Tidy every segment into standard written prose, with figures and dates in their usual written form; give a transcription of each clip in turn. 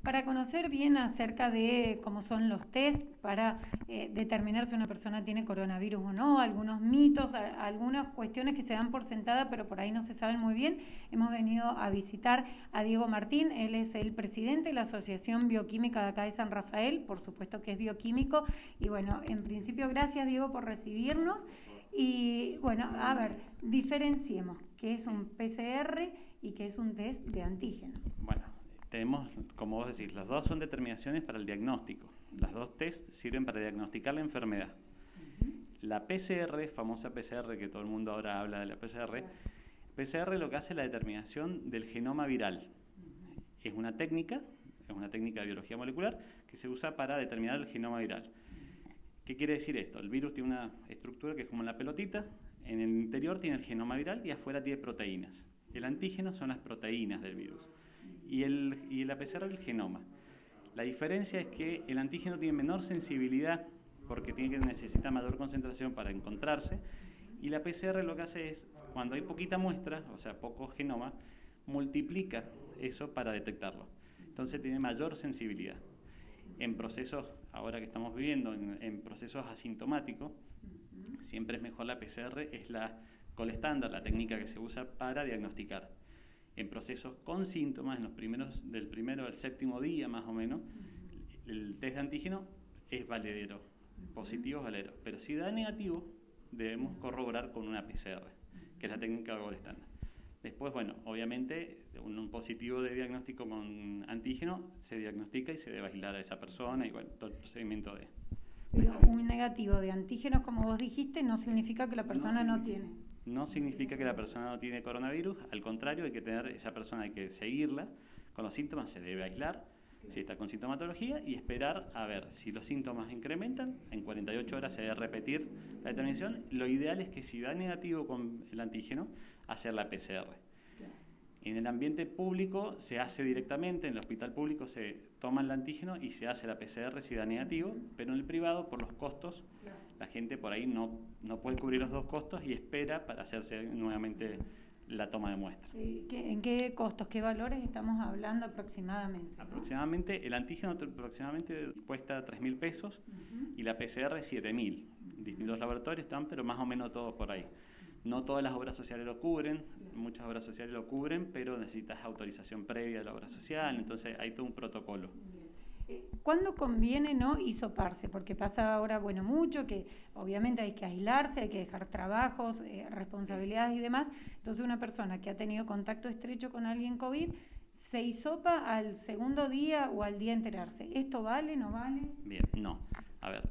para conocer bien acerca de cómo son los test para determinar si una persona tiene coronavirus o no, algunos mitos, algunas cuestiones que se dan por sentada, pero por ahí no se saben muy bien. Hemos venido a visitar a Diego Martín, él es el presidente de la Asociación Bioquímica de acá de San Rafael, por supuesto que es bioquímico, y bueno, en principio gracias Diego por recibirnos. Y bueno, a ver, diferenciemos qué es un PCR y qué es un test de antígenos. Bueno, tenemos, como vos decís, los dos son determinaciones para el diagnóstico. Las dos test sirven para diagnosticar la enfermedad. La PCR, famosa PCR, que todo el mundo ahora habla de la PCR, PCR lo que hace es la determinación del genoma viral. Es una técnica de biología molecular que se usa para determinar el genoma viral. ¿Qué quiere decir esto? El virus tiene una estructura que es como la pelotita, en el interior tiene el genoma viral y afuera tiene proteínas. El antígeno son las proteínas del virus y la PCR el genoma. La diferencia es que el antígeno tiene menor sensibilidad porque necesita mayor concentración para encontrarse, y la PCR lo que hace es, cuando hay poquita muestra, o sea, poco genoma, multiplica eso para detectarlo. Entonces tiene mayor sensibilidad. En procesos, ahora que estamos viviendo, en procesos asintomáticos, siempre es mejor la PCR, es la gold estándar, la técnica que se usa para diagnosticar. En procesos con síntomas, del primero al séptimo día más o menos, el test de antígeno es valedero, positivo es valedero. Pero si da negativo, debemos corroborar con una PCR, que es la técnica gold estándar. Después, bueno, obviamente, un positivo de diagnóstico con antígeno se diagnostica y se debe aislar a esa persona y bueno, todo el procedimiento de... Pero un negativo de antígenos, como vos dijiste, no significa que la persona no tiene. No significa que la persona no tiene coronavirus, al contrario, esa persona hay que seguirla, con los síntomas se debe aislar, si está con sintomatología, y esperar a ver si los síntomas incrementan, en 48 horas se debe repetir la determinación. Lo ideal es que si da negativo con el antígeno, hacer la PCR. En el ambiente público se hace directamente, en el hospital público se toma el antígeno y se hace la PCR si da negativo, pero en el privado, por los costos, la gente por ahí no puede cubrir los dos costos y espera para hacerse nuevamente la toma de muestra. ¿En qué costos, qué valores estamos hablando aproximadamente? Aproximadamente, el antígeno aproximadamente cuesta 3.000 pesos y la PCR 7.000. Distintos laboratorios están, pero más o menos todos por ahí. No todas las obras sociales lo cubren, muchas obras sociales lo cubren, pero necesitas autorización previa de la obra social, entonces hay todo un protocolo. ¿Cuándo conviene no hisoparse? Porque pasa ahora, bueno, mucho, que obviamente hay que aislarse, hay que dejar trabajos, responsabilidades y demás. Entonces una persona que ha tenido contacto estrecho con alguien COVID, se hisopa al segundo día o al día de enterarse. ¿Esto vale, no vale? Bien, no. A ver,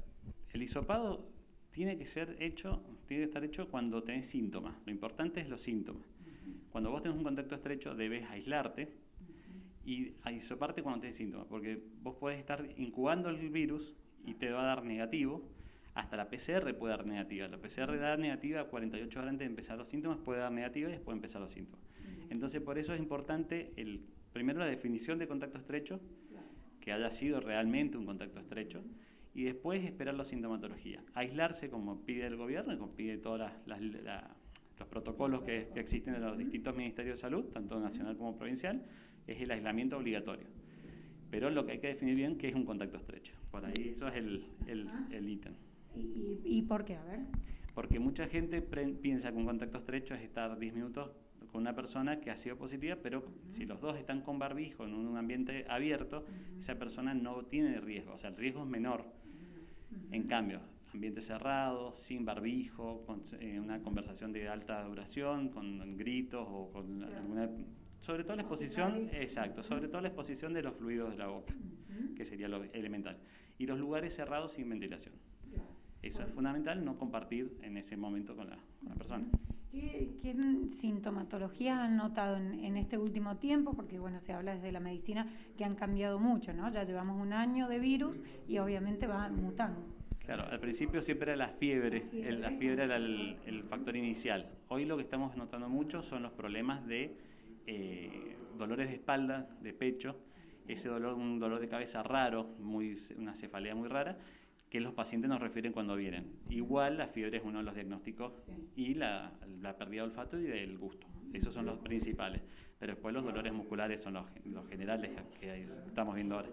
el hisopado tiene que estar hecho cuando tenés síntomas. Lo importante es los síntomas. Cuando vos tenés un contacto estrecho, debes aislarte y hisoparte cuando tenés síntomas, porque vos podés estar incubando el virus y te va a dar negativo. Hasta la PCR puede dar negativa. La PCR da negativa 48 horas antes de empezar los síntomas, puede dar negativa y después empezar los síntomas. Entonces, por eso es importante, primero la definición de contacto estrecho, que haya sido realmente un contacto estrecho, y después esperar la sintomatología. Aislarse como pide el gobierno y como pide todos los protocolos que existen en los distintos ministerios de salud, tanto nacional como provincial, es el aislamiento obligatorio. Pero lo que hay que definir bien qué es un contacto estrecho. Por ahí eso es el ítem. ¿Y por qué? A ver. Porque mucha gente piensa que un contacto estrecho es estar 10 minutos con una persona que ha sido positiva, pero si los dos están con barbijo en un ambiente abierto, esa persona no tiene riesgo, o sea, el riesgo es menor. En cambio, ambiente cerrado, sin barbijo, con una conversación de alta duración, con gritos o con alguna... Sobre todo la exposición, exacto, sobre todo la exposición de los fluidos de la boca, que sería lo elemental. Y los lugares cerrados sin ventilación. Eso es fundamental, no compartir en ese momento con la persona. ¿Qué sintomatologías han notado en este último tiempo? Porque bueno, se habla desde la medicina que han cambiado mucho, ¿no? Ya llevamos un año de virus y obviamente va mutando. Claro, al principio siempre era la fiebre era el factor inicial. Hoy lo que estamos notando mucho son los problemas de dolores de espalda, de pecho, un dolor de cabeza raro, una cefalea muy rara, que los pacientes nos refieren cuando vienen. Igual la fiebre es uno de los diagnósticos y la pérdida de olfato y del gusto. Esos son los principales. pero después los dolores musculares son los generales que estamos viendo ahora.